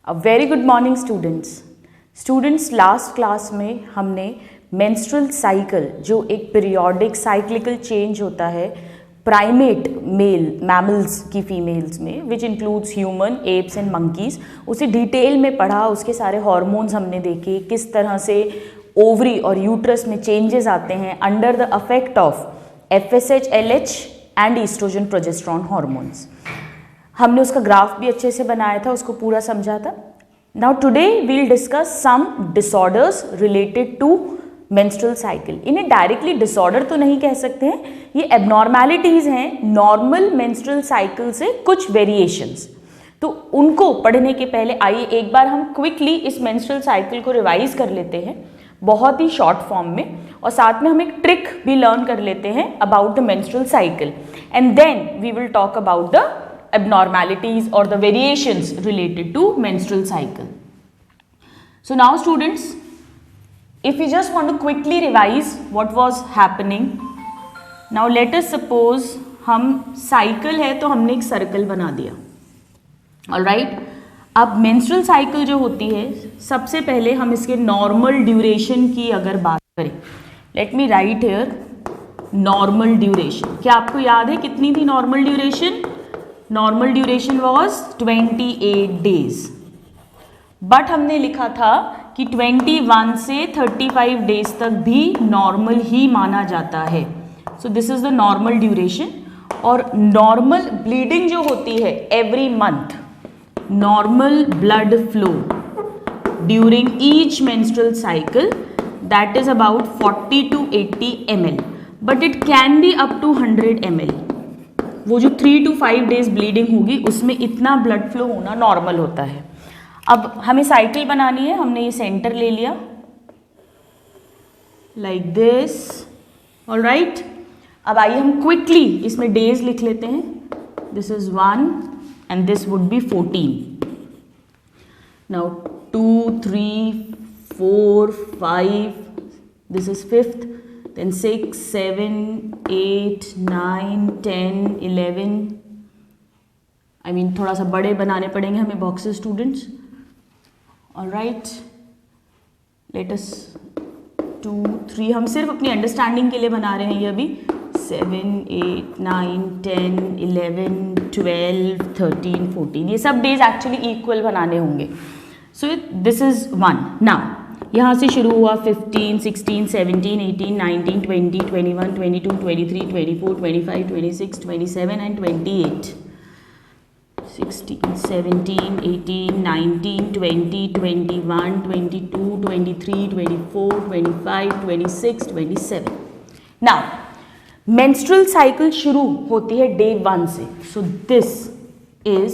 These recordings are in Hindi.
A very good morning students last class में हमने मेंस्ट्रुअल साइकिल जो एक पीरियोडिक साइक्लिकल चेंज होता है प्राइमेट मेल मैमल्स की फीमेल्स में which includes human apes and monkeys, उसे डिटेल में पढ़ा। उसके सारे हार्मोन्स हमने देखे, किस तरह से ओवरी और यूट्रस में चेंजेस आते हैं under the affect of FSH, LH and estrogen progesterone hormones. हमने उसका ग्राफ भी अच्छे से बनाया था, उसको पूरा समझा था। Now today we will discuss some disorders related to menstrual cycle. इन्हें डायरेक्टली डिसऑर्डर तो नहीं कह सकते हैं, ये एबनॉर्मैलिटीज हैं नॉर्मल मेंस्ट्रुअल साइकिल से कुछ वेरिएशंस। तो उनको पढ़ने के पहले आइए एक बार हम क्विकली इस मेंस्ट्रुअल साइकिल को रिवाइज कर लेते हैं बहुत ही शॉर्ट फॉर्म में, और साथ में हम एक ट्रिक भी लर्न कर लेते हैं about the menstrual cycle, and then we will talk about the abnormalities or the variations related to menstrual cycle. So now students, if we just want to quickly revise what was happening, now let us suppose हम cycle है तो हमने एक circle बना दिया, alright। अब menstrual cycle जो होती है, सबसे पहले हम इसके normal duration की अगर बात करें, let me write here normal duration। क्या आपको याद है कितनी थी normal duration? Normal duration was 28 days, but हमने लिखा था कि 21 से 35 डेज तक भी नॉर्मल ही माना जाता है। So this is the normal duration. और नॉर्मल ब्लीडिंग जो होती है every month, normal blood flow during each menstrual cycle, that is about 40 to 80 ml, but it can be up to 100 ml। वो जो 3 to 5 डेज ब्लीडिंग होगी उसमें इतना ब्लड फ्लो होना नॉर्मल होता है। अब हमें साइकिल बनानी है, हमने ये सेंटर ले लिया लाइक दिस, ऑलराइट। अब आइए हम क्विकली इसमें डेज लिख लेते हैं। This is 1 and this would be 14। Now 2, 3, 4, 5, this is 5th, then 6, 7, 8, 9, 10, 11। I mean थोड़ा सा बड़े बनाने पड़ेंगे हमें boxes students, alright. Let us 2, 3, हम सिर्फ अपनी अंडरस्टैंडिंग के लिए बना रहे हैं ये अभी। 7, 8, 9, 10, 11, 12, 13, 14, ये सब डेज एक्चुअली इक्वल बनाने होंगे। सो दिस इज 1। नाउ यहाँ से शुरू हुआ 15, 16, 17, 18, 19, 20, 21, 22, 23, 24, 25, 26, 27 एंड 28। 16, 17, 18, 19, 20, 21, 22, 23, 24, 25, 26, 27। नाउ मेंस्ट्रुअल साइकिल शुरू होती है डे 1 से। सो दिस इज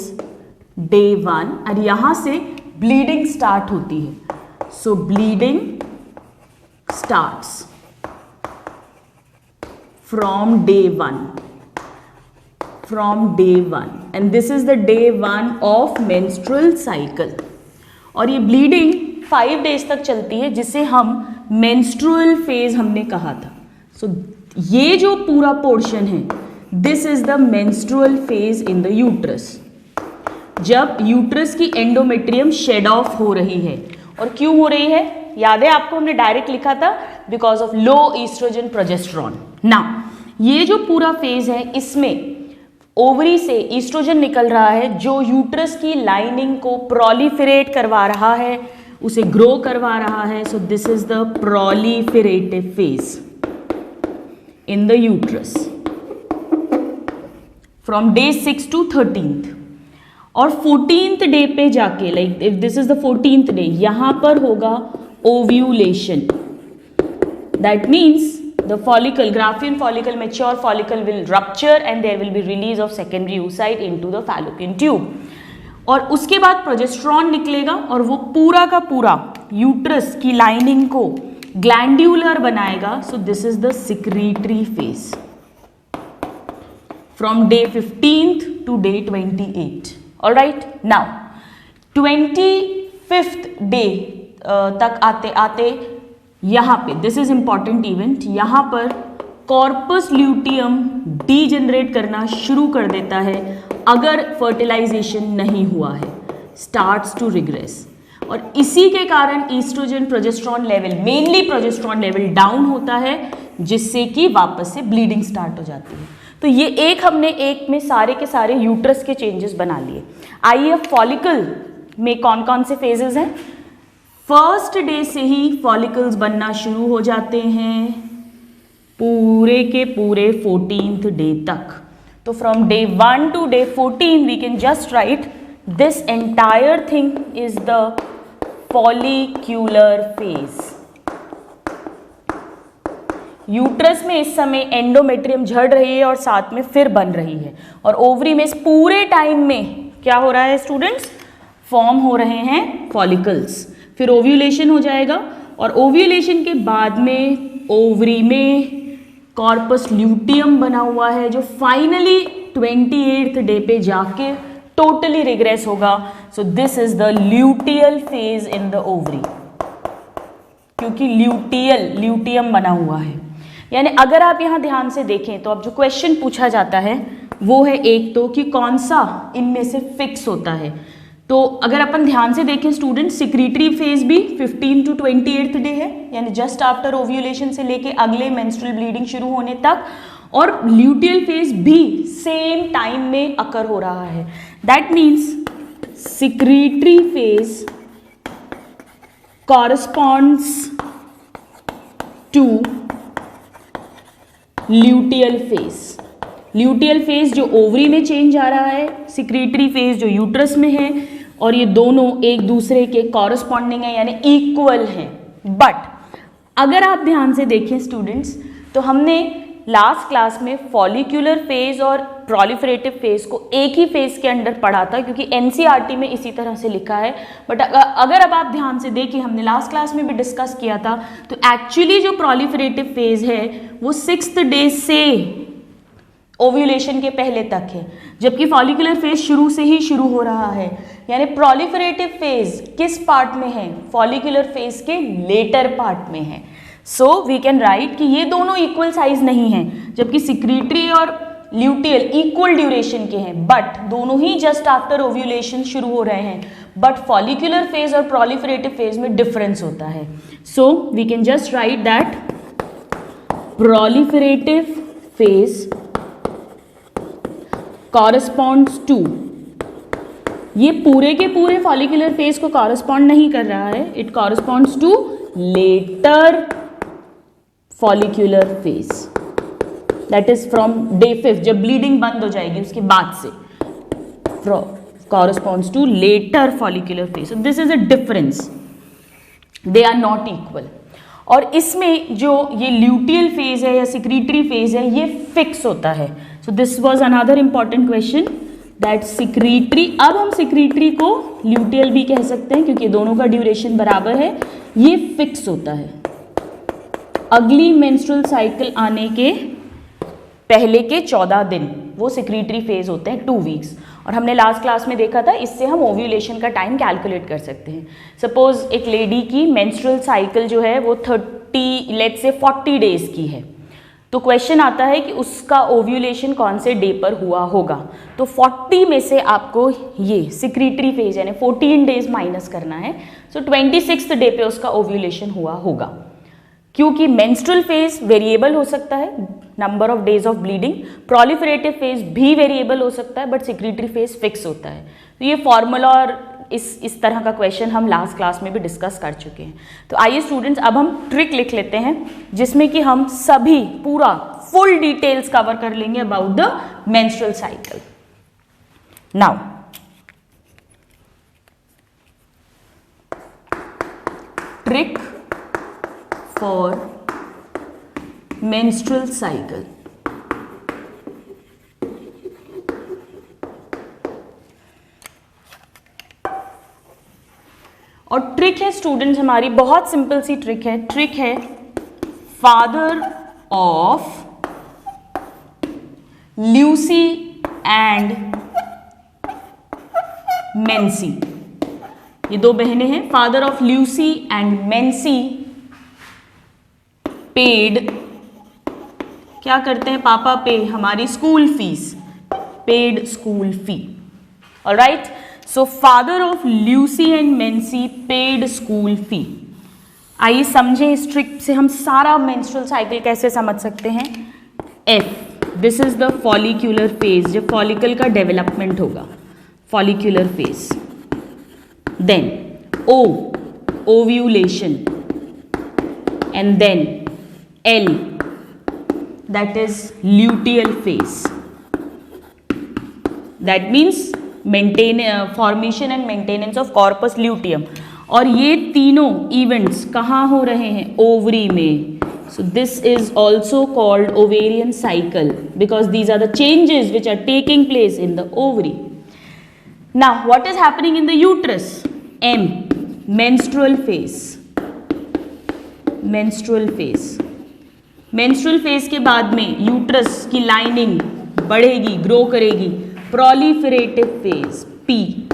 डे 1 और यहाँ से ब्लीडिंग स्टार्ट होती है। So bleeding starts from day 1, and this is the day 1 of menstrual cycle। और ये bleeding 5 days तक चलती है, जिसे हम menstrual phase हमने कहा था। So ये जो पूरा पोर्शन है, this is the menstrual phase in the uterus, जब यूट्रस की एंडोमेट्रियम शेड ऑफ हो रही है। और क्यों हो रही है याद है आपको, हमने डायरेक्ट लिखा था because of low estrogen progesterone. Now ये जो पूरा फेज है, इसमें ओवरी से ईस्ट्रोजन निकल रहा है जो यूट्रस की लाइनिंग को प्रोलिफरेट करवा रहा है, उसे ग्रो करवा रहा है। So this is the proliferative phase in the uterus from day 6 to 13th। और 14th डे पे जाके, like if this is the 14th day, यहां पर होगा ovulation. That means the follicle, Graafian follicle, mature follicle will rupture and there will be release of secondary oocyte into the fallopian tube. और उसके बाद प्रोजेस्टेरॉन निकलेगा और वो पूरा का पूरा यूट्रस की लाइनिंग को ग्लैंड्यूलर बनाएगा। So this is the secretory phase from day 15th to day 28। All right. Now 25th day तक आते आते यहाँ पे, दिस इज इंपॉर्टेंट इवेंट, यहाँ पर कॉर्पस ल्यूटियम डीजनरेट करना शुरू कर देता है अगर फर्टिलाइजेशन नहीं हुआ है। स्टार्ट्स टू रिग्रेस, और इसी के कारण estrogen progesterone level, mainly progesterone level down होता है, जिससे कि वापस से ब्लीडिंग स्टार्ट हो जाती है। तो ये एक हमने एक में सारे के सारे यूट्रस के चेंजेस बना लिए। आइए अब फॉलिकल में कौन कौन से फेजेस हैं। फर्स्ट डे से ही फॉलिकल्स बनना शुरू हो जाते हैं पूरे के पूरे 14th डे तक। तो from day 1 to day 14 we can just write this entire thing is the follicular phase. Uterus में इस समय एंडोमेट्रियम झड़ रही है और साथ में फिर बन रही है, और ओवरी में इस पूरे टाइम में क्या हो रहा है स्टूडेंट्स, फॉर्म हो रहे हैं फॉलिकल्स। फिर ओव्यूलेशन हो जाएगा, और ओव्यूलेशन के बाद में ओवरी में कॉर्पस ल्यूटियम बना हुआ है, जो फाइनली 28th डे पे जाके टोटली रिग्रेस होगा। सो this is the luteal phase in the ovary, क्योंकि ल्यूटियम बना हुआ है। यानी अगर आप यहाँ ध्यान से देखें तो अब जो क्वेश्चन पूछा जाता है वो है एक तो कि कौन सा इनमें से फिक्स होता है। तो अगर अपन ध्यान से देखें स्टूडेंट, सिक्रीटरी फेज भी 15 to 28th डे है, यानी जस्ट आफ्टर ओव्यूलेशन से लेके अगले मेंस्ट्रुअल ब्लीडिंग शुरू होने तक, और ल्यूटियल फेज भी सेम टाइम में अकर हो रहा है। That means secretory phase corresponds to luteal phase. Luteal phase जो ओवरी में चेंज आ रहा है, सिक्रीटरी फेज जो यूट्रस में है, और ये दोनों एक दूसरे के कॉरस्पॉन्डिंग है, यानी इक्वल हैं। बट अगर आप ध्यान से देखें स्टूडेंट्स, तो हमने लास्ट क्लास में फॉलिक्यूलर फेज और प्रोलिफरेटिव फेज को एक ही फेज के अंडर पढ़ा था, क्योंकि एनसीईआरटी में इसी तरह से लिखा है। बट अगर अब आप ध्यान से देखिए, हमने लास्ट क्लास में भी डिस्कस किया था, तो एक्चुअली जो प्रोलिफरेटिव फेज है वो 6th डे से ओव्यूलेशन के पहले तक है, जबकि फॉलिकुलर फेज शुरू से ही शुरू हो रहा है। यानी प्रोलिफरेटिव फेज किस पार्ट में है, फॉलिकुलर फेज के लेटर पार्ट में है। सो वी कैन राइट कि ये दोनों इक्वल साइज नहीं हैं, जबकि सिक्रीटरी और ल्यूटियल इक्वल ड्यूरेशन के हैं, बट दोनों ही जस्ट आफ्टर ओव्यूलेशन शुरू हो रहे हैं। बट फॉलिकुलर फेज और प्रोलिफरेटिव फेज में डिफरेंस होता है। So we can just write that proliferative phase corresponds to, ये पूरे के पूरे फॉलिकुलर फेज को कॉरस्पॉन्ड नहीं कर रहा है, it corresponds to later follicular phase, that is from day 5, जब ब्लीडिंग बंद हो जाएगी उसके बाद से, corresponds to later follicular phase. This is a difference, they are not equal. और इसमें जो ये ल्यूटियल फेज है या सिक्रीटरी फेज है, ये फिक्स होता है। So this was another important question that secretory, अब हम सिक्रीटरी को ल्यूटियल भी कह सकते हैं क्योंकि दोनों का ड्यूरेशन बराबर है, ये फिक्स होता है अगली मेंस्ट्रुअल साइकिल आने के पहले के 14 दिन, वो सिक्रीटरी फेज होते हैं 2 वीक्स। और हमने लास्ट क्लास में देखा था, इससे हम ओव्यूलेशन का टाइम कैलकुलेट कर सकते हैं। सपोज एक लेडी की मेंस्ट्रुअल साइकिल जो है वो 30 लेट्स से 40 डेज की है, तो क्वेश्चन आता है कि उसका ओव्यूलेशन कौन से डे पर हुआ होगा। तो 40 में से आपको ये सिक्रीटरी फेज यानी 14 डेज माइनस करना है। सो 26th डे पे उसका ओव्यूलेशन हुआ होगा, क्योंकि मेंस्ट्रुअल फेज वेरिएबल हो सकता है, number of days of bleeding, proliferative phase भी वेरिएबल हो सकता है, बट सिक्रीटरी फेज फिक्स होता है। तो ये फॉर्मूला और इस तरह का क्वेश्चन हम लास्ट क्लास में भी डिस्कस कर चुके हैं। तो आइए स्टूडेंट्स, अब हम ट्रिक लिख लेते हैं जिसमें कि हम सभी पूरा फुल डिटेल्स कवर कर लेंगे about the menstrual cycle. Now trick for menstrual cycle. और ट्रिक है स्टूडेंट्स हमारी बहुत सिंपल सी ट्रिक है। ट्रिक है father of Lucy and Mency, ये 2 बहनें हैं, father of Lucy and Mency paid, क्या करते हैं पापा, पे हमारी school fees, paid school fee. Alright, so father of Lucy and Mency paid school fee. आइए समझें इस ट्रिक से हम सारा मेंस्ट्रुअल साइकिल कैसे समझ सकते हैं। F, this is the follicular phase, जब फॉलिकल का डेवलपमेंट होगा, follicular phase. Then O, ovulation, and then L, that is luteal phase, that means formation and maintenance of corpus luteum। और ये तीनों इवेंट्स कहाँ हो रहे हैं, ओवरी में। so this is also called ovarian cycle because these are the changes which are taking place in the ovary। now what is happening in the uterus? M, menstrual phase, menstrual phase। Menstrual phase के बाद में यूट्रस की लाइनिंग बढ़ेगी, ग्रो करेगी, प्रोलिफरेटिव फेज पी।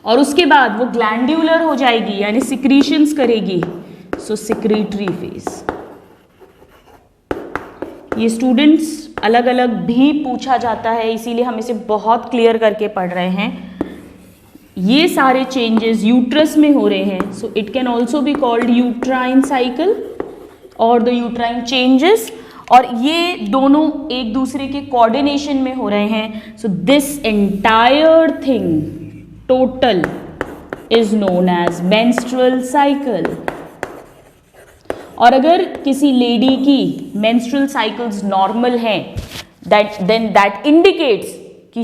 और उसके बाद वो ग्लैंड्यूलर हो जाएगी यानी सिक्रीशंस करेगी, सो सिक्रीटरी फेज। ये स्टूडेंट्स अलग अलग भी पूछा जाता है, इसीलिए हम इसे बहुत क्लियर करके पढ़ रहे हैं। ये सारे चेंजेस यूट्रस में हो रहे हैं, so it can also be called uterine cycle और द यूट्राइन चेंजेस, और ये दोनों एक दूसरे के कोऑर्डिनेशन में हो रहे हैं। So this entire thing total is known as menstrual cycle. और अगर किसी लेडी की मेंस्ट्रुअल साइकिल्स नॉर्मल हैं, देन दैट इंडिकेट्स कि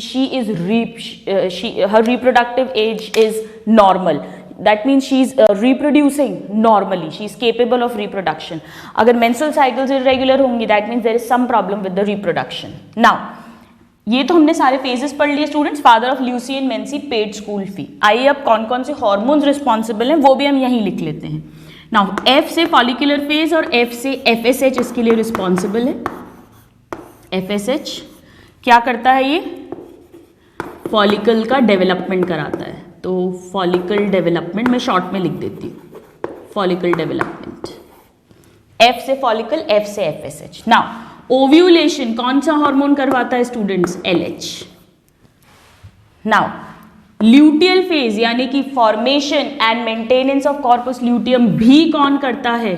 her reproductive age is normal। That means she is reproducing normally, she is capable of reproduction। अगर menstrual cycles irregular होंगी, that means there is some problem with the reproduction। Now ये तो हमने सारे phases पढ़ लिए students. Father of Lucy and Mency paid school fee. आइए अब कौन कौन से हॉर्मोन्स रिस्पॉन्सिबल हैं वो भी हम यहीं लिख लेते हैं। नाउ F से फॉलिकुलर फेज और F से FSH इसके लिए रिस्पॉन्सिबल है। FSH क्या करता है, ये फॉलिकल का डेवलपमेंट कराता है। तो फॉलिकल डेवलपमेंट मैं शॉर्ट में लिख देती हूँ, फॉलिकल डेवलपमेंट। F से फॉलिकल, F से FSH। नाउ ओव्यूलेशन कौन सा हार्मोन करवाता है students? LH। Now luteal phase यानी कि formation and maintenance of corpus luteum भी कौन करता है?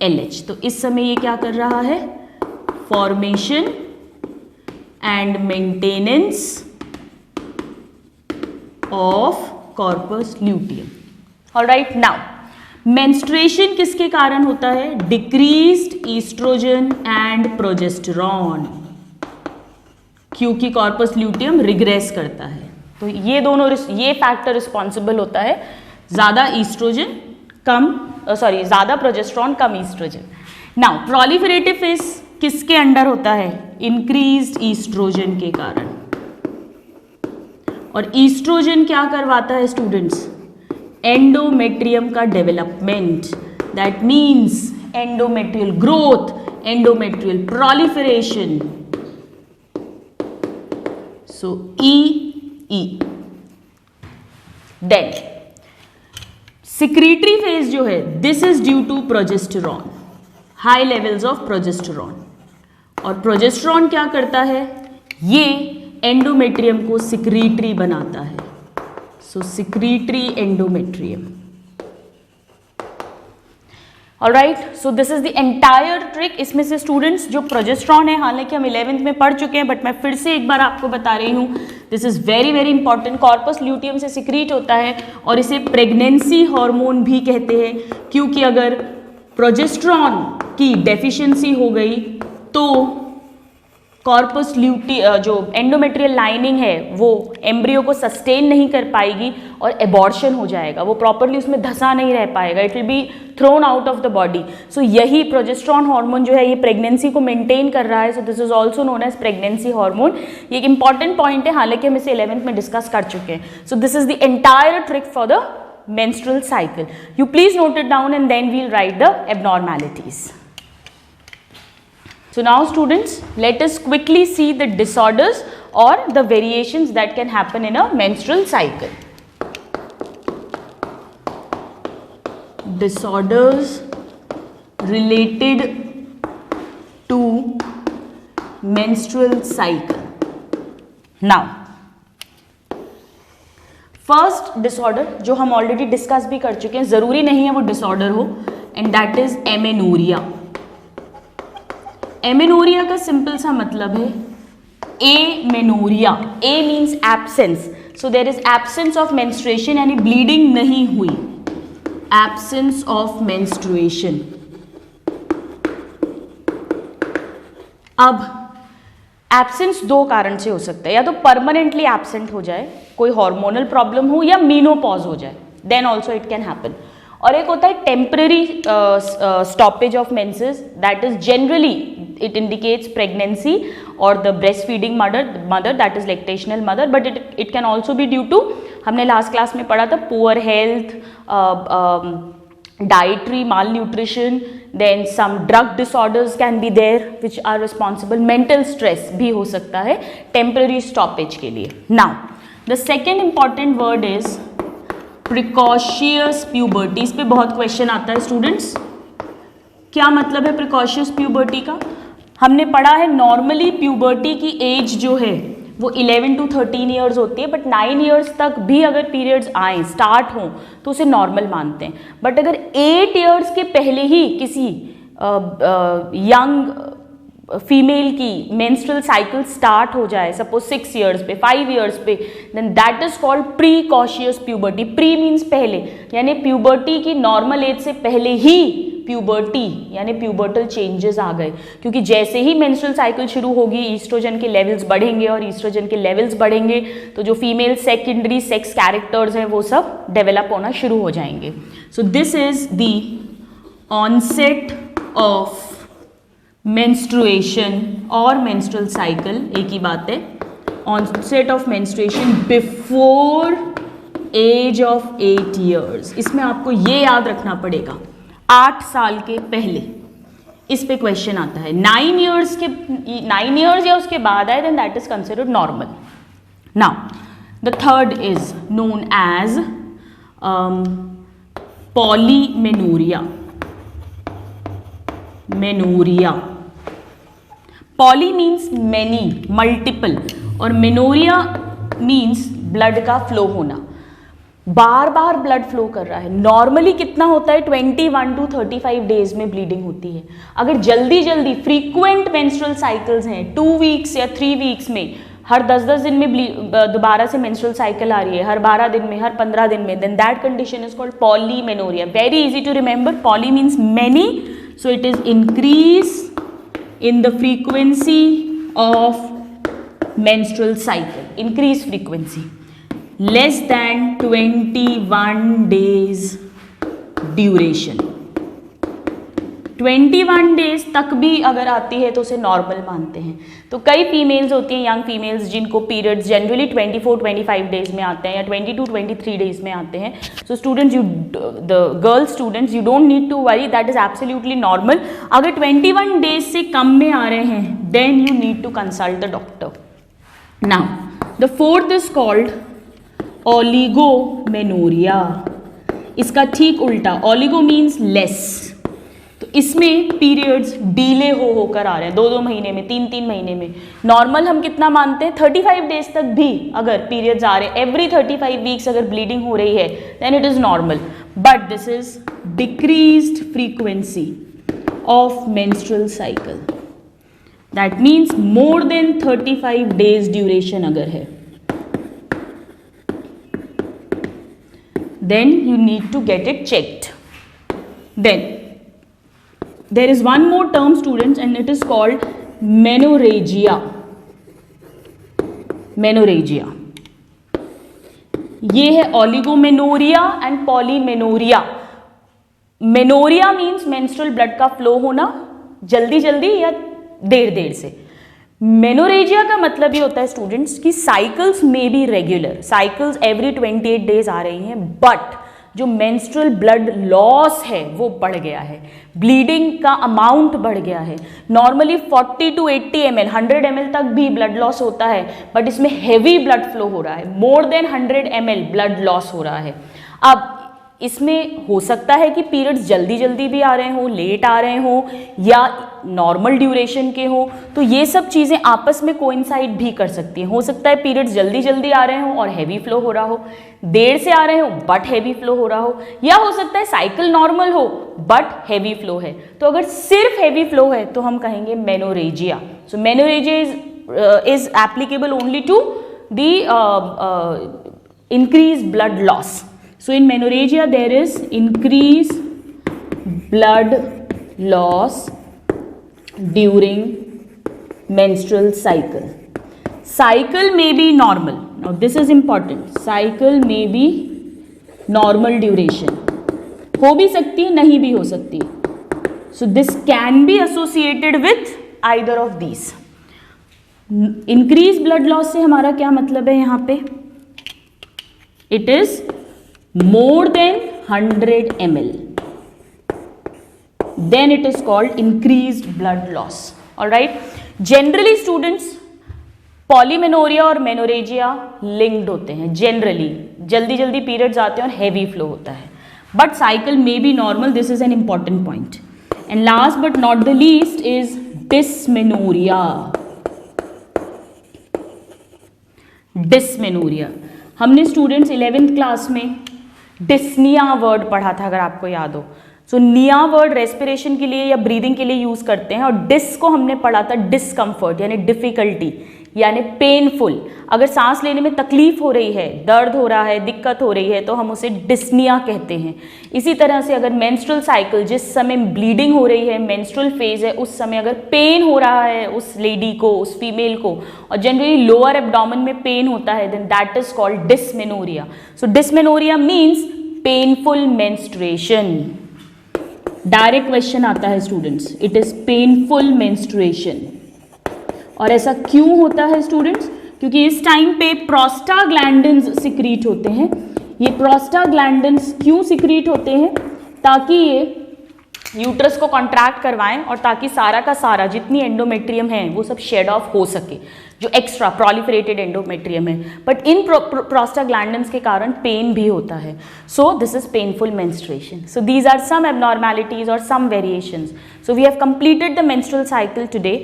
LH। तो इस समय ये क्या कर रहा है? Formation and maintenance of corpus luteum। Alright, now menstruation किसके कारण होता है? Decreased estrogen and progesterone, क्योंकि corpus luteum regress करता है। तो ये दोनों ये फैक्टर रिस्पॉन्सिबल होता है, ज्यादा ईस्ट्रोजन कम ज्यादा प्रोजेस्ट्रॉन कम ईस्ट्रोजन। नाउ प्रोलिफरेटिव फेज किसके अंडर होता है? इंक्रीज्ड ईस्ट्रोजन के कारण। और ईस्ट्रोजन क्या करवाता है स्टूडेंट्स? एंडोमेट्रियम का development. That means endometrial growth, endometrial proliferation. So E. Then secretory phase जो है, this is due to progesterone, high levels of progesterone. और प्रोजेस्टेरॉन क्या करता है? ये एंडोमेट्रियम को सिक्रीटरी बनाता है। So secretory endometrium. Alright, so this is the entire trick. इसमें से स्टूडेंट्स जो प्रोजेस्ट्रॉन है, हालांकि हम 11th में पढ़ चुके हैं, बट मैं फिर से एक बार आपको बता रही हूँ, this is very very important. Corpus luteum से सिक्रीट होता है और इसे प्रेगनेंसी हार्मोन भी कहते हैं, क्योंकि अगर प्रोजेस्ट्रॉन की डेफिशिएंसी हो गई तो कॉर्पस जो एंडोमेट्रियल लाइनिंग है वो एम्ब्रियो को सस्टेन नहीं कर पाएगी और एबॉर्शन हो जाएगा, वो प्रॉपरली उसमें धंसा नहीं रह पाएगा, it will be thrown out of the body. So यही प्रोजेस्ट्रॉन हार्मोन जो है ये प्रेगनेंसी को मेंटेन कर रहा है। So this is also known as pregnancy hormone. ये एक इंपॉर्टेंट पॉइंट है, हालांकि हम इसे 11th में डिस्कस कर चुके हैं। So this is the entire trick for the menstrual cycle. You please note it down and then we'll write the abnormalities. So now students, let us quickly see the disorders or the variations that can happen in a menstrual cycle. Disorders related to menstrual cycle. Now, first disorder जो हम ऑलरेडी डिस्कस भी कर चुके हैं, जरूरी नहीं है वो डिसऑर्डर हो, and that is amenorrhoea. Amenorrhoea का सिंपल सा मतलब है amenorrhoea. A means absence, so there is absence of menstruation, यानी ब्लीडिंग नहीं हुई, एब्सेंस ऑफ मेंस्ट्रुएशन। अब एब्सेंस दो कारण से हो सकता है, या तो परमानेंटली एब्सेंट हो जाए, कोई हार्मोनल प्रॉब्लम हो, या मीनोपॉज हो जाए, then also it can happen. और एक होता है temporary stoppage of menses, that is generally it indicates pregnancy or the breastfeeding mother that is lactational mother, but it can also be due to, हमने लास्ट क्लास में पढ़ा था, poor health, dietary malnutrition, then some drug disorders can be there which are responsible, mental stress भी हो सकता है temporary stoppage के लिए। Now the second important word is precocious puberty। इस पे बहुत क्वेश्चन आता है स्टूडेंट्स, क्या मतलब है प्रिकॉशियस प्यूबर्टी का? हमने पढ़ा है नॉर्मली प्यूबर्टी की एज जो है वो 11 to 13 ईयर्स होती है, बट 9 ईयर्स तक भी अगर पीरियड्स आए, स्टार्ट हों, तो उसे नॉर्मल मानते हैं। बट अगर 8 ईयर्स के पहले ही किसी यंग फीमेल की मेंस्ट्रुअल साइकिल स्टार्ट हो जाए, सपोज 6 ईयर्स पे, 5 ईयर्स पे, then that is called precocious puberty. Pre means पहले, यानी प्यूबर्टी की नॉर्मल एज से पहले ही प्यूबर्टी यानी प्यूबर्टल चेंजेस आ गए, क्योंकि जैसे ही मेंस्ट्रुअल साइकिल शुरू होगी ईस्ट्रोजन के लेवल्स बढ़ेंगे, और ईस्ट्रोजन के लेवल्स बढ़ेंगे तो जो फीमेल सेकेंडरी सेक्स कैरेक्टर्स हैं वो सब डेवलप होना शुरू हो जाएंगे। So this is the onset of menstruation और मेंस्ट्रुअल साइकिल, एक ही बात है, onset of menstruation before age of 8 years. इसमें आपको ये याद रखना पड़ेगा, 8 साल के पहले इस पे क्वेश्चन आता है। 9 ईयर्स या उसके बाद आए, then that is considered normal. Now the third is known as polymenorrhoea. Menorrhoea, poly means many, multiple, और मेनोरिया मीन्स ब्लड का फ्लो होना, बार बार ब्लड फ्लो कर रहा है। नॉर्मली कितना होता है, 21 to 35 डेज में ब्लीडिंग होती है। अगर जल्दी जल्दी फ्रीक्वेंट मेंस्ट्रुअल साइकिल्स हैं, 2 वीक्स या 3 वीक्स में, हर 10-10 दिन में दोबारा से मेंस्ट्रुअल साइकिल आ रही है, हर 12 दिन में, हर 15 दिन में, then that condition is called polymenorrhoea. Very easy to remember, poly means many, so it is increase in the frequency of menstrual cycle, increase frequency, less than 21 days duration। 21 days तक भी अगर आती है तो उसे नॉर्मल मानते हैं। तो कई फीमेल्स होती हैं, यंग फीमेल्स, जिनको पीरियड्स जनरली 24-25 डेज में आते हैं या 22-23 डेज में आते हैं। So students, the girl students, you don't need to worry, that is absolutely normal. अगर 21 डेज से कम में आ रहे हैं, then you need to consult the doctor. Now the fourth is called oligomenorrhoea. इसका ठीक उल्टा, ओलिगो मीन्स लेस, तो इसमें पीरियड्स डीले होकर आ रहे हैं, 2-2 महीने में, 3-3 महीने में। नॉर्मल हम कितना मानते हैं, 35 डेज तक भी अगर पीरियड्स आ रहे हैं, एवरी 35 वीक्स अगर ब्लीडिंग हो रही है, then it is normal. But this is decreased frequency of menstrual cycle, that means more than 35 days duration अगर है, then you need to get it checked. Then there is one more term, students, and it is called menorrhagia. Menorrhagia, ये है oligomenorrhoea and polymenorrhoea. Menorrhoea means menstrual blood का फ्लो होना जल्दी जल्दी या देर देर से। मेनोरेजिया का मतलब ये होता है स्टूडेंट्स कि साइकिल्स में be regular, cycles every 28 days आ रही हैं, बट जो मेंस्ट्रुअल ब्लड लॉस है वो बढ़ गया है, ब्लीडिंग का अमाउंट बढ़ गया है। नॉर्मली 40 to 80 ml, 100 ml तक भी ब्लड लॉस होता है, बट इसमें हैवी ब्लड फ्लो हो रहा है, more than 100 ml blood loss हो रहा है। अब इसमें हो सकता है कि पीरियड्स जल्दी जल्दी भी आ रहे हों, लेट आ रहे हों या नॉर्मल ड्यूरेशन के हों, तो ये सब चीज़ें आपस में कोइंसाइड भी कर सकती हैं। हो सकता है पीरियड्स जल्दी जल्दी आ रहे हों और हैवी फ्लो हो रहा हो, देर से आ रहे हो बट हैवी फ्लो हो रहा हो, या हो सकता है साइकिल नॉर्मल हो बट हैवी फ्लो है। तो अगर सिर्फ हैवी फ्लो है तो हम कहेंगे menorrhagia. So menorrhagia is applicable only to the increased blood loss. So in menorrhagia there is increased blood loss during menstrual cycle. Cycle may be normal. Now this is important. Cycle may be normal duration. हो भी सकती है, नहीं भी हो सकती। So this can be associated with either of these. Increased blood loss से हमारा क्या मतलब है यहाँ पे? It is more than 100 ml. Then it is called increased blood loss. All right. Generally students, polymenorrhoea और मेनोरेजिया लिंक्ड होते हैं। जनरली जल्दी जल्दी पीरियड्स आते हैं और हैवी फ्लो होता है, but cycle may be normal. This is an important point. And last but not the least is dysmenorrhoea. Dysmenorrhoea हमने स्टूडेंट्स 11th क्लास में डिस्निया वर्ड पढ़ा था, अगर आपको याद हो। सो निया वर्ड रेस्पिरेशन के लिए या ब्रीदिंग के लिए यूज करते हैं, और डिस को हमने पढ़ा था डिस्कम्फर्ट यानी डिफिकल्टी यानी पेनफुल। अगर सांस लेने में तकलीफ हो रही है, दर्द हो रहा है, दिक्कत हो रही है, तो हम उसे डिस्निया कहते हैं। इसी तरह से अगर मेंस्ट्रुअल साइकिल, जिस समय ब्लीडिंग हो रही है, मेंस्ट्रुअल फेज है, उस समय अगर पेन हो रहा है उस लेडी को, उस फीमेल को, और जनरली लोअर एब्डोमेन में पेन होता है, then that is called dysmenorrhoea. So dysmenorrhoea means painful menstruation. Direct question आता है students, it is painful menstruation. और ऐसा क्यों होता है स्टूडेंट्स? क्योंकि इस टाइम पे प्रोस्टाग्लैंडिन्स सिक्रीट होते हैं। ये प्रोस्टाग्लैंडिन्स क्यों सिक्रीट होते हैं? ताकि ये यूट्रस को कॉन्ट्रैक्ट करवाएं और ताकि सारा का सारा जितनी एंडोमेट्रियम है वो सब शेड ऑफ हो सके, जो एक्स्ट्रा प्रोलिफरेटेड एंडोमेट्रियम है। बट इन प्रोस्टाग्लैंडिन्स के कारण पेन भी होता है। So this is painful menstruation. So these are some abnormalities और some variations. So we have completed the menstrual cycle today,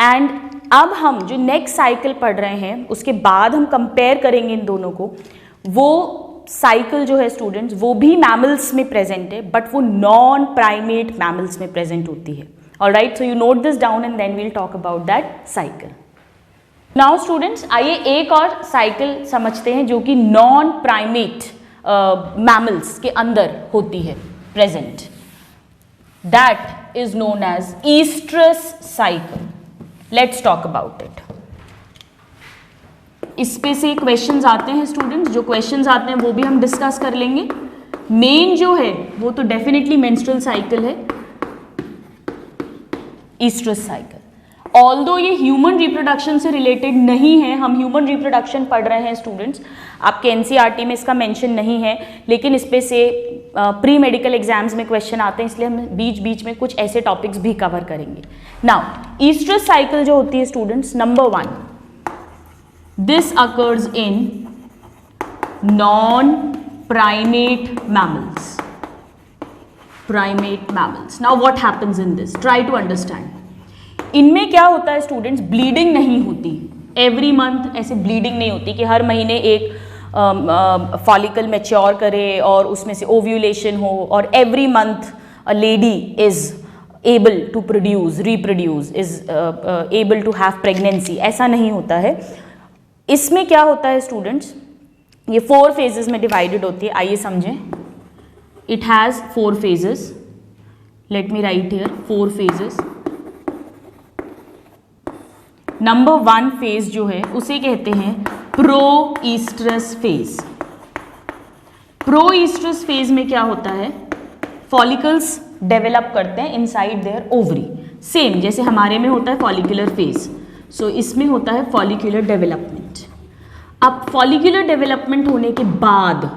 and अब हम जो नेक्स्ट साइकिल पढ़ रहे हैं उसके बाद हम कंपेयर करेंगे इन दोनों को। वो साइकिल जो है स्टूडेंट्स वो भी मैमल्स में प्रेजेंट है, बट वो नॉन प्राइमेट मैमल्स में प्रेजेंट होती है। All right, so you note this down and then we'll talk about that cycle. Now students, आइए एक और साइकिल समझते हैं जो कि नॉन प्राइमेट मैमल्स के अंदर होती है present. That is known as estrous cycle. Let's talk about it. इस पे से क्वेश्चंस आते हैं स्टूडेंट्स, जो क्वेश्चंस आते हैं वो भी हम डिस्कस कर लेंगे। मेन जो है वो तो डेफिनेटली मेंस्ट्रुअल साइकिल है, ईस्ट्रस साइकिल। ऑल्दो ये ह्यूमन रिप्रोडक्शन से रिलेटेड नहीं है, हम ह्यूमन रिप्रोडक्शन पढ़ रहे हैं स्टूडेंट्स, आपके एनसीईआरटी में इसका मेंशन नहीं है, लेकिन इस पे से प्री मेडिकल एग्जाम्स में क्वेश्चन आते हैं, इसलिए हम बीच बीच में कुछ ऐसे टॉपिक्स भी कवर करेंगे। नाउ ईस्ट्रस साइकिल जो होती है students, number 1, this occurs in non primate mammals. Primate mammals. Now what happens in this, try to understand. इनमें क्या होता है स्टूडेंट्स, ब्लीडिंग नहीं होती एवरी मंथ, ऐसे ब्लीडिंग नहीं होती कि हर महीने एक फॉलिकल मैच्योर करे और उसमें से ओव्यूलेशन हो, और every month a lady is able to produce, reproduce, is able to have pregnancy. ऐसा नहीं होता है। इसमें क्या होता है स्टूडेंट्स, ये 4 फेजेस में डिवाइडेड होती है। आइए समझें। It has 4 phases. Let me right here 4 phases. Number 1 phase जो है उसे कहते हैं pro oestrus phase. Pro oestrus phase में क्या होता है, फॉलिकल्स डेवलप करते हैं इनसाइड देयर ओवरी, सेम जैसे हमारे में होता है फॉलिकुलर फेज। सो इसमें होता है फॉलिकुलर डेवलपमेंट। अब फॉलिकुलर डेवलपमेंट होने के बाद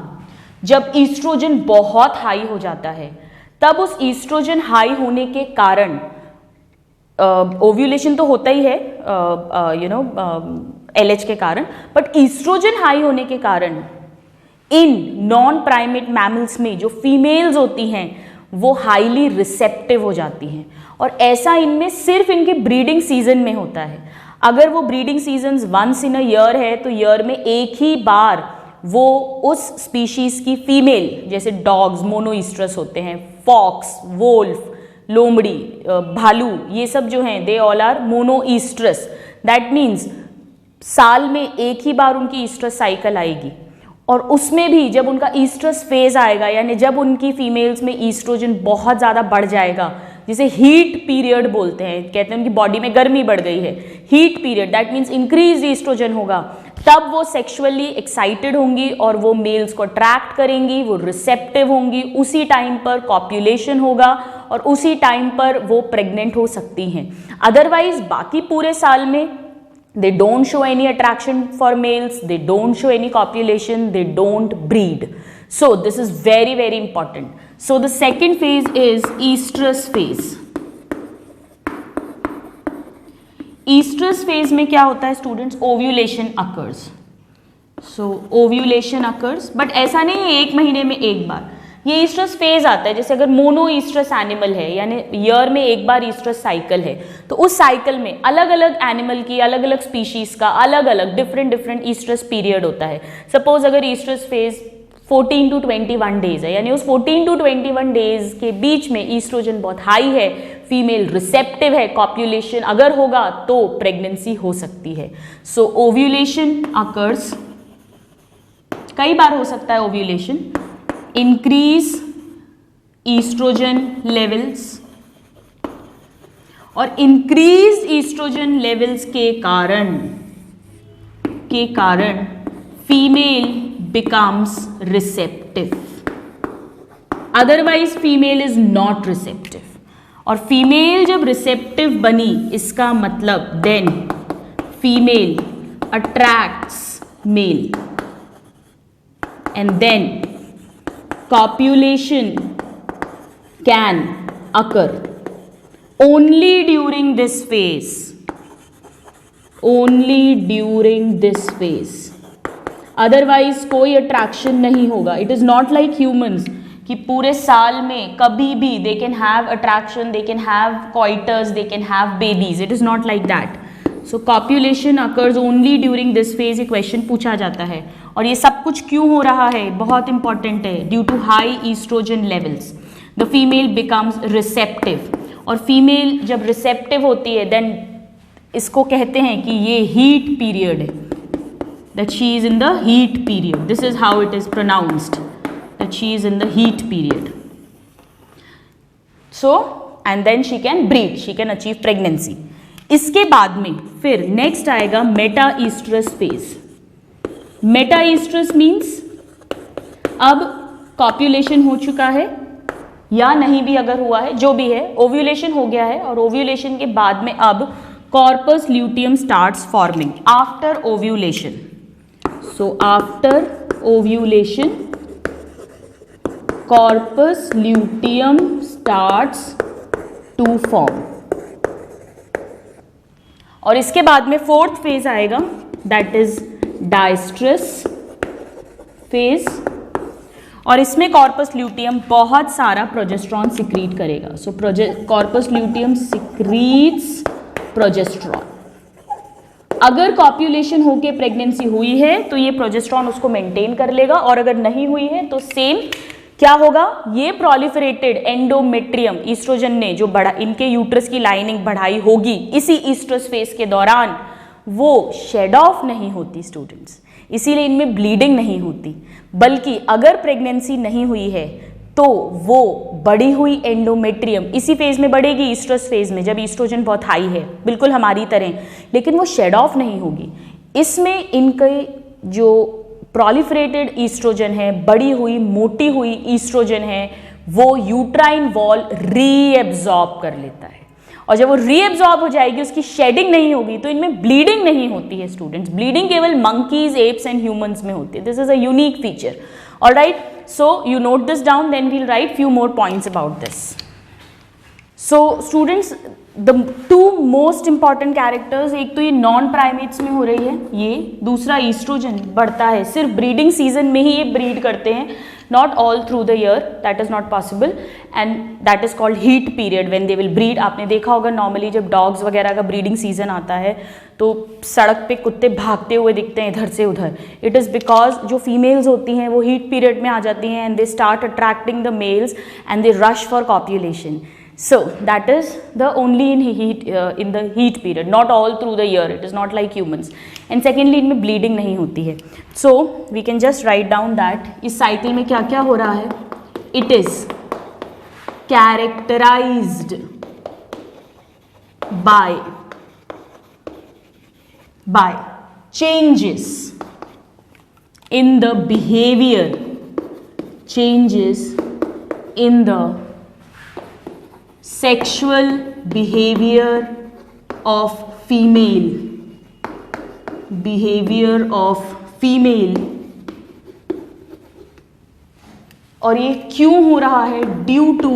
जब ईस्ट्रोजन बहुत हाई हो जाता है, तब उस ईस्ट्रोजन हाई होने के कारण ओव्यूलेशन तो होता ही है LH के कारण, बट ईस्ट्रोजन हाई होने के कारण इन नॉन प्राइमेट मैमल्स में जो फीमेल्स होती हैं वो हाईली रिसेप्टिव हो जाती हैं, और ऐसा इनमें सिर्फ इनके ब्रीडिंग सीजन में होता है। अगर वो breeding seasons once in a year है तो ईयर में एक ही बार वो उस स्पीशीज की फीमेल, जैसे डॉग्स मोनोईस्ट्रस होते हैं, फॉक्स, वोल्फ, लोमड़ी, भालू, ये सब जो हैं they all are monoestrous. That means साल में एक ही बार उनकी ईस्ट्रस साइकिल आएगी, और उसमें भी जब उनका ईस्ट्रस फेज आएगा, यानी जब उनकी फीमेल्स में ईस्ट्रोजन बहुत ज़्यादा बढ़ जाएगा, जिसे हीट पीरियड बोलते हैं, कहते हैं उनकी बॉडी में गर्मी बढ़ गई है, heat period, that means increase estrogen होगा, तब वो सेक्सुअली एक्साइटेड होंगी और वो मेल्स को अट्रैक्ट करेंगी, वो रिसेप्टिव होंगी। उसी टाइम पर कॉप्यूलेशन होगा और उसी टाइम पर वो प्रेग्नेंट हो सकती हैं। अदरवाइज बाकी पूरे साल में they don't show any attraction for males, they don't show any copulation, they don't breed. So this is very very important. So the second phase is estrus phase. Estrus phase में क्या होता है students? Ovulation occurs. So ovulation occurs, but ऐसा नहीं है एक महीने में एक बार, ये ईस्ट्रस फेज आता है। जैसे अगर मोनो ईस्ट्रस एनिमल है, यानी ईयर में एक बार ईस्ट्रस साइकिल है, तो उस साइकिल में अलग अलग एनिमल की, अलग अलग स्पीशीज का अलग अलग डिफरेंट ईस्ट्रस पीरियड होता है। सपोज अगर ईस्ट्रस फेज 14 to 21 डेज है, यानी उस 14 to 21 डेज के बीच में ईस्ट्रोजन बहुत हाई है, फीमेल रिसेप्टिव है, कॉप्यूलेशन अगर होगा तो प्रेगनेंसी हो सकती है। सो ओव्यूलेशन अकर्स, कई बार हो सकता है ओव्यूलेशन। इंक्रीज ईस्ट्रोजन लेवल्स, और इंक्रीज ईस्ट्रोजन लेवल्स के कारण female becomes receptive, otherwise female is not receptive. और फीमेल जब रिसेप्टिव बनी, इसका मतलब then female attracts male, and then copulation can occur only during this phase, only during this phase, otherwise कोई attraction नहीं होगा। It is not like humans कि पूरे साल में कभी भी they can have attraction, they can have coitus, they can have babies. It is not like that. So copulation occurs only during this phase, ये क्वेश्चन पूछा जाता है। और ये सब कुछ क्यों हो रहा है, बहुत इंपॉर्टेंट है। Due to high estrogen levels the female becomes receptive, और फीमेल जब रिसेप्टिव होती है देन इसको कहते हैं कि ये हीट पीरियड है, that she is in the heat period. This is how it is pronounced, that she is in the heat period. So and then she can breed, she can achieve pregnancy. इसके बाद में फिर नेक्स्ट आएगा metaestrus phase. Metaestrus means अब कॉप्यूलेशन हो चुका है या नहीं भी अगर हुआ है, जो भी है, ओव्यूलेशन हो गया है, और ओव्यूलेशन के बाद में अब corpus luteum starts forming after ovulation. So after ovulation corpus luteum starts to form, और इसके बाद में फोर्थ फेज आएगा, दैट इज डायस्ट्रस फेज, और इसमें कॉर्पस ल्यूटियम बहुत सारा प्रोजेस्ट्रॉन सिक्रीट करेगा। So corpus luteum secretes progesterone. अगर कॉप्यूलेशन होके प्रेगनेंसी हुई है तो ये प्रोजेस्ट्रॉन उसको मेंटेन कर लेगा, और अगर नहीं हुई है तो सेम क्या होगा, ये प्रोलिफरेटेड एंडोमेट्रियम, ईस्ट्रोजन ने जो बढ़ा, इनके यूट्रस की लाइनिंग बढ़ाई होगी इसी ईस्ट्रस फेज के दौरान, वो शेड ऑफ नहीं होती स्टूडेंट्स, इसीलिए इनमें ब्लीडिंग नहीं होती। बल्कि अगर प्रेगनेंसी नहीं हुई है तो वो बढ़ी हुई एंडोमेट्रियम इसी फेज में बढ़ेगी, ईस्ट्रस फेज में, जब ईस्ट्रोजन बहुत हाई है, बिल्कुल हमारी तरह, लेकिन वो शेड ऑफ नहीं होगी। इसमें इनके जो प्रोलिफरेटेड ईस्ट्रोजन है, बढ़ी हुई मोटी हुई ईस्ट्रोजन है, वो यूट्राइन वॉल रीएब्जॉर्ब कर लेता है, और जब वो रीएब्जॉर्ब हो जाएगी, उसकी शेडिंग नहीं होगी, तो इनमें ब्लीडिंग नहीं होती है स्टूडेंट्स। ब्लीडिंग केवल मंकीज, एप्स एंड ह्यूमंस में होती है। This is a unique feature. Alright, so you note this down, then we'll write few more points about this. So students, the two most important characters, एक तो ये नॉन प्राइमेट्स में हो रही है, ये दूसरा ईस्ट्रोजन बढ़ता है, सिर्फ ब्रीडिंग सीजन में ही ये ब्रीड करते हैं, not all through the year, that is not possible, and that is called heat period when they will breed. आपने देखा होगा नॉर्मली जब डॉग्स वगैरह का ब्रीडिंग सीजन आता है तो सड़क पे कुत्ते भागते हुए दिखते हैं इधर से उधर. इट इज़ बिकॉज जो फीमेल्स होती हैं वो हीट पीरियड में आ जाती हैं and they start attracting the mails and they rush for copulation. So that is the only in the heat period, not all through the year. It is not like humans. And secondly, इनमें bleeding नहीं होती है. So we can just write down that इस cycle में क्या क्या हो रहा है. It is characterized by changes in the behavior, changes in the sexual behavior of female, और ये क्यों हो रहा है? Due to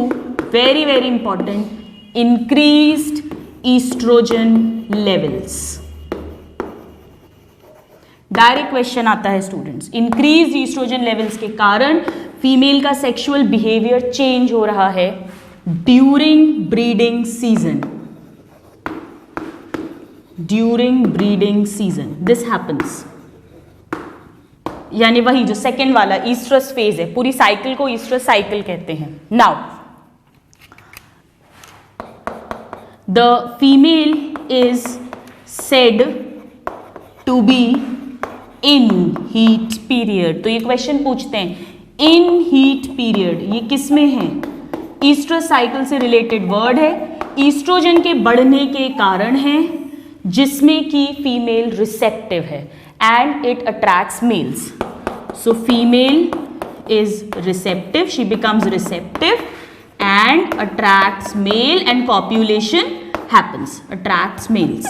very very important increased estrogen levels. Direct question आता है स्टूडेंट्स, इंक्रीज ईस्ट्रोजन लेवल्स के कारण फीमेल का सेक्सुअल बिहेवियर चेंज हो रहा है during breeding season. During breeding season this happens, यानी वही जो सेकेंड वाला ईस्ट्रस फेज है, पूरी साइकिल को ईस्ट्रस साइकिल कहते हैं. Now the female is said to be in heat period. तो ये क्वेश्चन पूछते हैं इन हीट पीरियड, ये किस में है? ईस्ट्रस साइकिल से रिलेटेड वर्ड है, ईस्ट्रोजन के बढ़ने के कारण है, जिसमें कि फीमेल रिसेप्टिव है and it attracts males. So female is receptive, she becomes receptive and attracts male and copulation happens, attracts males.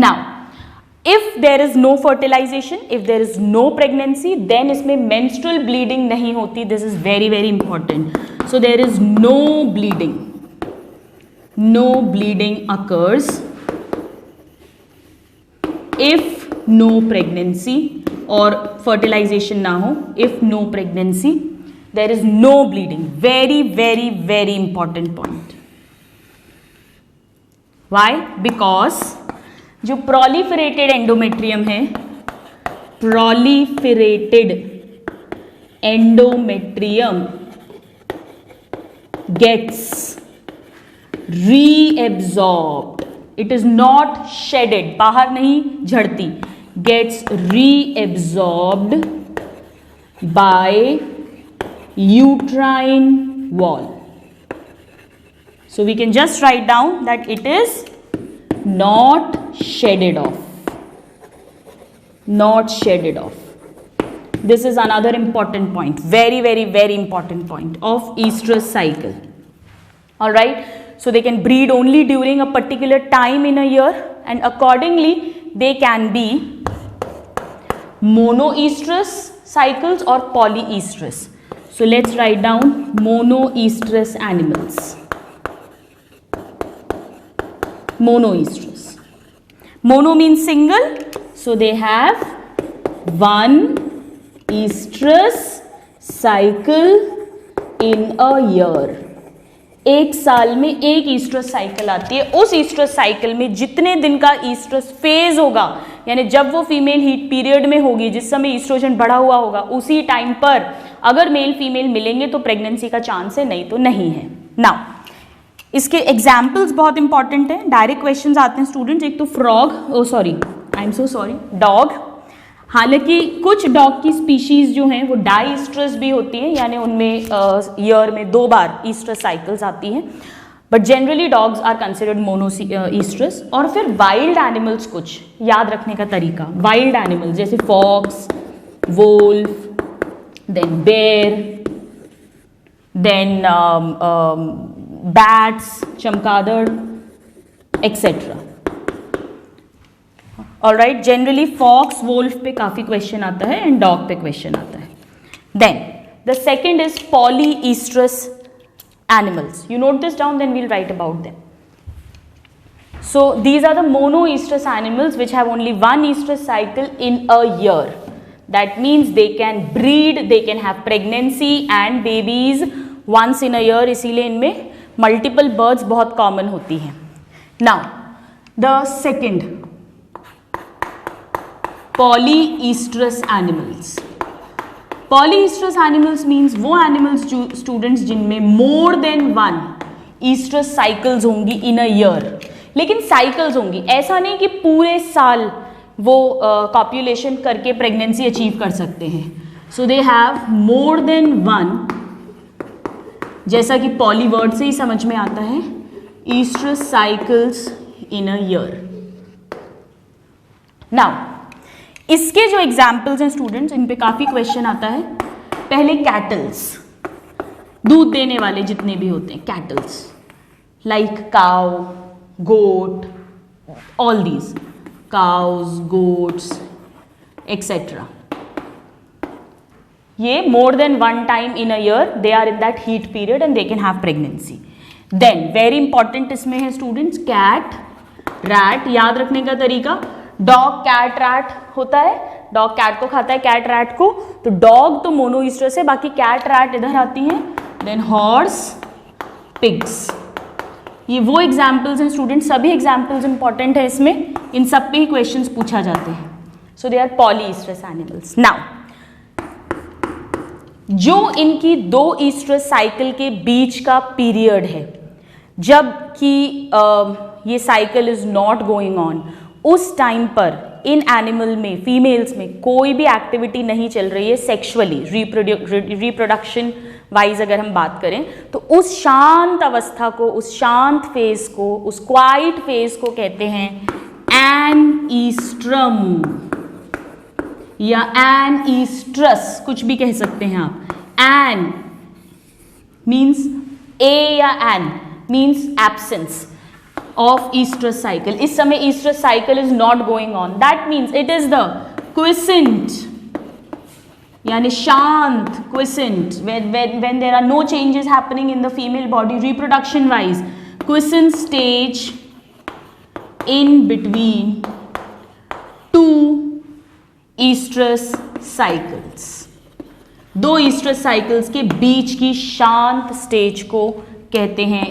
Now if there is no fertilization, if there is no pregnancy, then इसमें menstrual bleeding नहीं होती. This is very very important. So there is no bleeding, no bleeding occurs if no pregnancy or fertilization ना हो. If no pregnancy, there is no bleeding. Very very very important point. Why? Because जो proliferated endometrium है, proliferated endometrium gets reabsorbed. It is not shedded, बाहर नहीं झड़ती, gets reabsorbed by uterine wall. So we can just write down that it is not shedded off, not shedded off. This is another important point, very very very important point of estrous cycle. All right, so they can breed only during a particular time in a year, and accordingly they can be monoestrous cycles or polyestrous. So let's write down monoestrous animals. Monoestrous. Mono means single, so they have one estrous cycle in a year. एक साल में एक ईस्ट्रस साइकिल आती है. उस ईस्ट्रस साइकिल में जितने दिन का ईस्ट्रस फेज होगा, यानी जब वो फीमेल हीट पीरियड में होगी, जिस समय ईस्ट्रोजन बढ़ा हुआ होगा, उसी टाइम पर अगर मेल फीमेल मिलेंगे तो प्रेगनेंसी का चांस है, नहीं तो नहीं है. नाउ इसके एग्जाम्पल्स बहुत इंपॉर्टेंट है. डायरेक्ट क्वेश्चंस आते हैं स्टूडेंट्स. एक तो फ्रॉग, डॉग. हालांकि कुछ डॉग की स्पीशीज जो हैं वो डाईस्ट्रस भी होती हैं, यानी उनमें ईयर में 2 बार ईस्ट्रस साइकिल्स आती हैं, but generally dogs are considered mono oestrus. और फिर वाइल्ड एनिमल्स, कुछ याद रखने का तरीका, वाइल्ड एनिमल्स जैसे fox, wolf, then bear, then bats, चमगादड़, etcetera. Alright, generally fox, wolf पे काफी क्वेश्चन आता है एंड डॉग पे क्वेश्चन आता है. Then the second is polyoestrous animals. You note this down, then we'll write about them. So these are the monoestrous animals which have only one estrous cycle in a year. That means they can breed, they can have pregnancy and babies once in a year. इसीलिए इनमें multiple births बहुत common होती हैं. Now the second, polyestrous animals. Polyestrous animals means वो animals जो students जिनमें more than one estrous cycles होंगी in a year. लेकिन cycles होंगी, ऐसा नहीं कि पूरे साल वो कॉप्यूलेशन करके प्रेगनेंसी अचीव कर सकते हैं. So they have more than one, जैसा कि पॉली वर्ड से ही समझ में आता है, estrous cycles in a year. Now इसके जो एग्जाम्पल्स हैं स्टूडेंट्स, इन पे काफ़ी क्वेश्चन आता है. पहले कैटल्स, दूध देने वाले जितने भी होते हैं cattles, like cow, goat, all these cows, goats, etc. ये more than one time in a year they are in that heat period and they can have pregnancy. Then very important इसमें है students cat, rat. याद रखने का तरीका, dog, cat, rat होता है. डॉग कैट को खाता है, कैट रैट को. तो डॉग तो मोनोइस्ट्रस है, बाकी कैट रैट इधर आती हैं. Then horse, pigs. ये वो एग्जाम्पल्स हैं स्टूडेंट, सभी एग्जाम्पल्स इंपॉर्टेंट है इसमें, इन सब पे ही क्वेश्चंस पूछा जाते हैं. So they are पॉलीइस्ट्रस animals. Now जो इनकी दो ईस्ट्रस साइकिल के बीच का पीरियड है, जबकि ये cycle is not going on, उस टाइम पर इन एनिमल में, फीमेल्स में कोई भी एक्टिविटी नहीं चल रही है सेक्सुअली, रिप्रोडक्शन वाइज अगर हम बात करें, तो उस शांत अवस्था को, उस शांत फेज को, उस क्वाइट फेज को कहते हैं एनईस्ट्रम या एनईस्ट्रस, कुछ भी कह सकते हैं आप. एन मीन्स ए या an means absence of estrous cycle. इस समय estrous cycle is not going on. That means it is the quiescent, यानी शांत, quiescent, when there are no changes happening in the female body reproduction wise, quiescent stage in between two estrous cycles. दो estrous cycles के बीच की शांत स्टेज को कहते हैं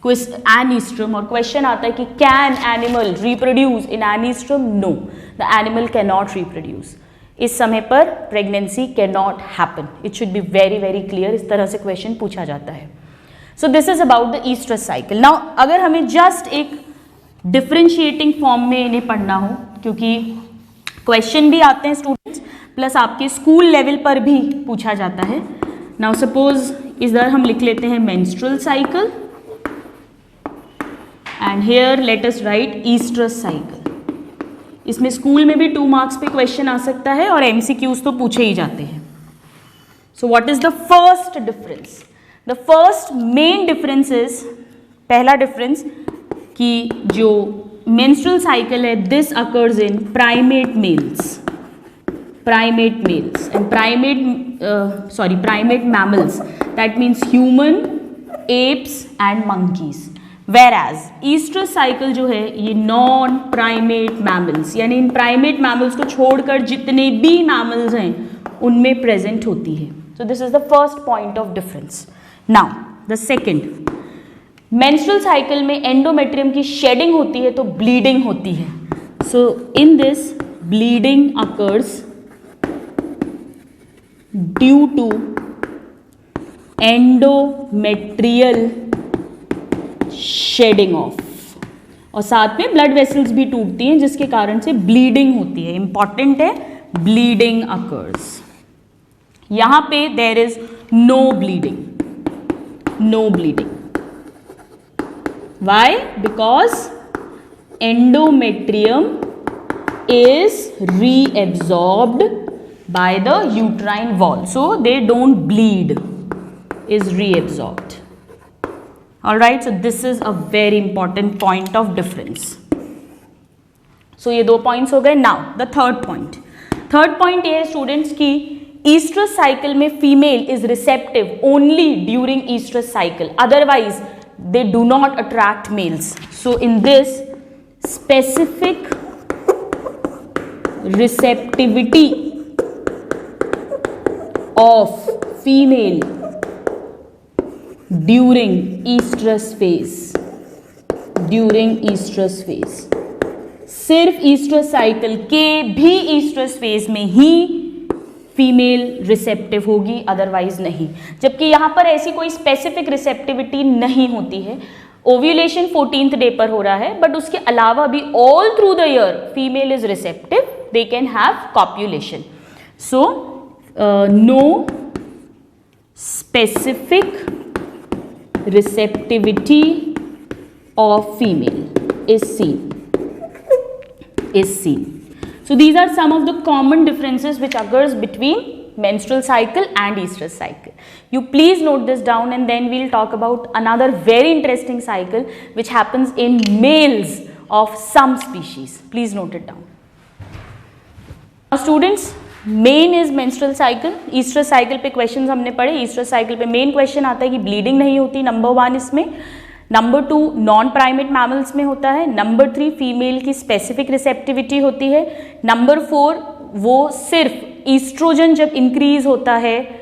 एनीस्ट्रम. और क्वेश्चन आता है कि can animal reproduce in anoestrum? No, the animal can not reproduce. इस समय पर pregnancy can not happen. It should be very very clear. इस तरह से क्वेश्चन पूछा जाता है. So this is about the oestrus cycle. Now अगर हमें जस्ट एक डिफ्रेंशिएटिंग फॉर्म में इन्हें पढ़ना हो, क्योंकि क्वेश्चन भी आते हैं स्टूडेंट्स, प्लस आपके स्कूल लेवल पर भी पूछा जाता है. नाउ सपोज इधर हम लिख लेते हैं menstrual cycle, and here let us write estrous cycle. इसमें स्कूल में भी 2 मार्क्स पे क्वेश्चन आ सकता है और एमसीक्यूज तो पूछे ही जाते हैं. So what is the first difference? The first main difference is, पहला डिफरेंस कि जो मेंस्ट्रुअल साइकिल है, this occurs in primate males, primate males and primate mammals. That means human, apes and monkeys. Whereas estrous cycle जो है ये नॉन प्राइमेट मैमल्स, यानी इन प्राइमेट मैमल्स को छोड़कर जितने भी मैमल्स हैं उनमें प्रेजेंट होती है. So this is the first point of difference. Now the second, menstrual cycle में एंडोमेट्रियम की शेडिंग होती है तो ब्लीडिंग होती है. So in this bleeding occurs due to endometrial shedding off, और साथ में ब्लड वेसल्स भी टूटती हैं जिसके कारण से ब्लीडिंग होती है. इंपॉर्टेंट है, ब्लीडिंग अकर्स. यहां पे there is no bleeding, no bleeding. Why? Because endometrium is reabsorbed by the uterine wall, so they don't bleed, is reabsorbed. Alright, so this is a very important point of difference. So ये 2 points हो गए. Now the third point. Third point ये है स्टूडेंट्स की ईस्ट्रस साइकिल में female is receptive only during estrus cycle, otherwise they do not attract males. So in this specific receptivity of female during estrus phase, सिर्फ ईस्ट्रस साइकिल के भी ईस्ट्रस फेज में ही फीमेल रिसेप्टिव होगी, अदरवाइज नहीं. जबकि यहां पर ऐसी कोई स्पेसिफिक रिसेप्टिविटी नहीं होती है. ओव्यूलेशन 14th डे पर हो रहा है, बट उसके अलावा भी all through the year female is receptive, they can have copulation. So no specific receptivity of female is seen. So these are some of the common differences which occurs between menstrual cycle and estrus cycle. You please note this down, and then we'll talk about another very interesting cycle which happens in males of some species. Please note it down. Students, main is menstrual cycle. Oestrus cycle पे क्वेश्चंस हमने पढ़े. ईस्ट्रस साइकिल पे मेन क्वेश्चन आता है कि ब्लीडिंग नहीं होती, नंबर 1 इसमें. नंबर 2 नॉन प्राइमेट मैमल्स में होता है. नंबर 3 फीमेल की स्पेसिफिक रिसेप्टिविटी होती है. नंबर 4 वो सिर्फ ईस्ट्रोजन जब इंक्रीज होता है,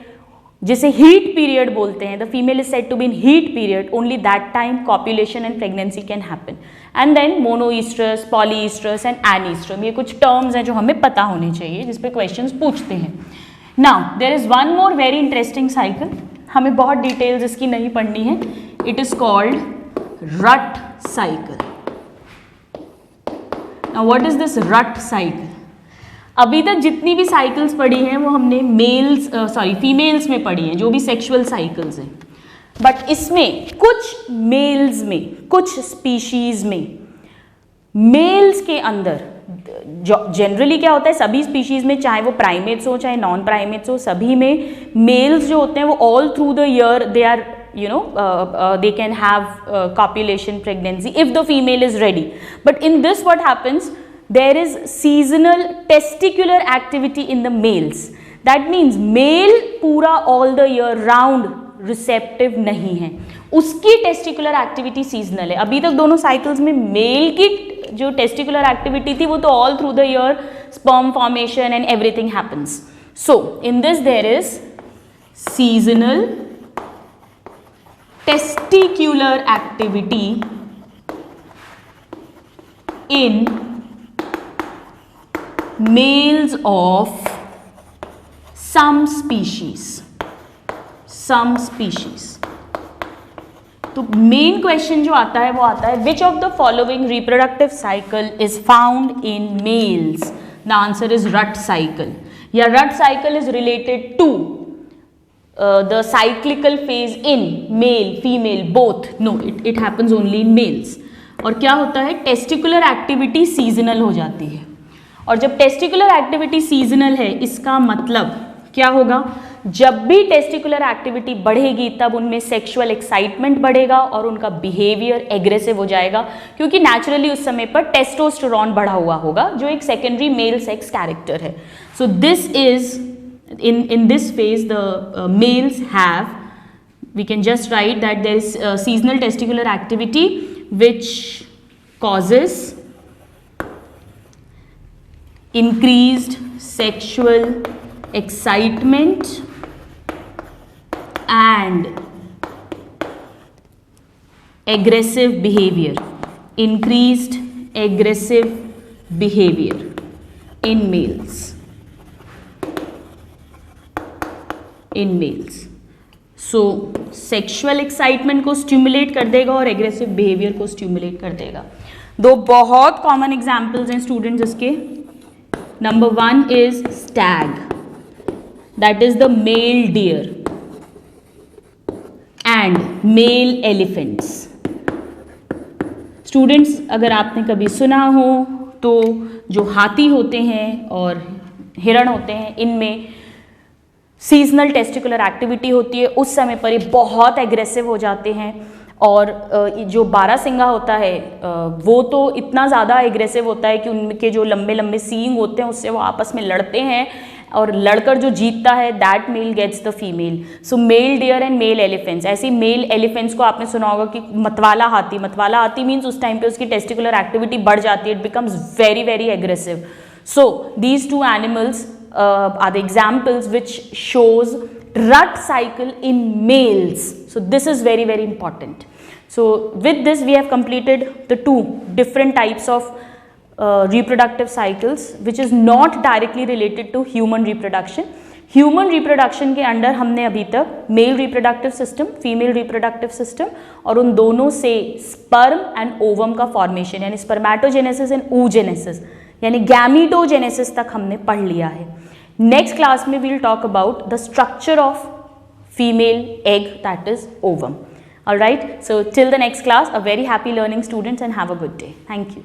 जिसे हीट पीरियड बोलते हैं, the female is said to be in heat period, only that time copulation and pregnancy can happen. And then monoestrous, polyoestrous and anoestrum, ये कुछ टर्म्स हैं जो हमें पता होने चाहिए, जिस पे क्वेश्चंस पूछते हैं. Now there is one more very interesting cycle, हमें बहुत डिटेल्स इसकी नहीं पढ़नी है. It is called rut cycle. Now what is this rut cycle? अभी तक जितनी भी साइकिल्स पढ़ी हैं वो हमने फीमेल्स में पढ़ी हैं, जो भी सेक्सुअल साइकिल्स हैं. बट इसमें कुछ मेल्स में, कुछ स्पीशीज में, मेल्स के अंदर जनरली क्या होता है, सभी स्पीशीज में, चाहे वो प्राइमेट्स हो चाहे नॉन प्राइमेट्स हो, सभी में मेल्स जो होते हैं वो all through the year they are they can have copulation, pregnancy if the female is ready. But in this what happens, there is seasonal testicular activity in the males. That means male पूरा all the year round receptive नहीं है, उसकी testicular activity seasonal है. अभी तक दोनों cycles में male की जो testicular activity थी वो तो all through the year sperm formation and everything happens. So in this there is seasonal testicular activity in males of some species. तो मेन क्वेश्चन जो आता है वो आता है, which of the following reproductive cycle is found in males? The answer is rut cycle. या rut cycle is related to the cyclical phase in male female both. No, it happens only in males. और क्या होता है, टेस्टिकुलर एक्टिविटी सीजनल हो जाती है. और जब टेस्टिकुलर एक्टिविटी सीजनल है, इसका मतलब क्या होगा, जब भी टेस्टिकुलर एक्टिविटी बढ़ेगी तब उनमें सेक्सुअल एक्साइटमेंट बढ़ेगा और उनका बिहेवियर एग्रेसिव हो जाएगा, क्योंकि नेचुरली उस समय पर टेस्टोस्टेरोन बढ़ा हुआ होगा, जो एक सेकेंडरी मेल सेक्स कैरेक्टर है. So this is in this phase the males have, we can just write that there is seasonal testicular activity which causes increased sexual excitement and aggressive behavior, increased aggressive behavior in males. So sexual excitement को स्टिमुलेट कर देगा और एग्रेसिव बिहेवियर को स्टिमुलेट कर देगा. दो बहुत कॉमन एग्जाम्पल्स हैं स्टूडेंट्स इसके. Number 1 is stag, that is the male deer, and male elephants. Students, अगर आपने कभी सुना हो तो जो हाथी होते हैं और हिरण होते हैं, इनमें सीजनल टेस्टिकुलर एक्टिविटी होती है. उस समय पर ये बहुत एग्रेसिव हो जाते हैं, और जो बारहसिंगा होता है वो तो इतना ज़्यादा एग्रेसिव होता है कि उनके जो लंबे लंबे सींग होते हैं उससे वो आपस में लड़ते हैं और लड़कर जो जीतता है that male gets the female. So male deer and male elephants. ऐसे मेल एलिफेंट्स को आपने सुना होगा कि मतवाला हाथी मीन्स उस टाइम पे उसकी टेस्टिकुलर एक्टिविटी बढ़ जाती है, it becomes very very aggressive. So these two animals are the examples which shows rut cycle in males. So this is very very important. So with this we have completed the two different types of reproductive cycles which is not directly related to human reproduction. Human reproduction के अंडर हमने अभी तक male reproductive system, female reproductive system और उन दोनों से स्पर्म एंड ओवम का फॉर्मेशन यानी स्पर्मेटोजेनेसिस एंड oogenesis यानी गैमीटोजेनेसिस तक हमने पढ़ लिया है. नेक्स्ट क्लास में we will talk about the structure of female egg that is ovum. Alright, so till the next class, a very happy learning students and have a good day. Thank you.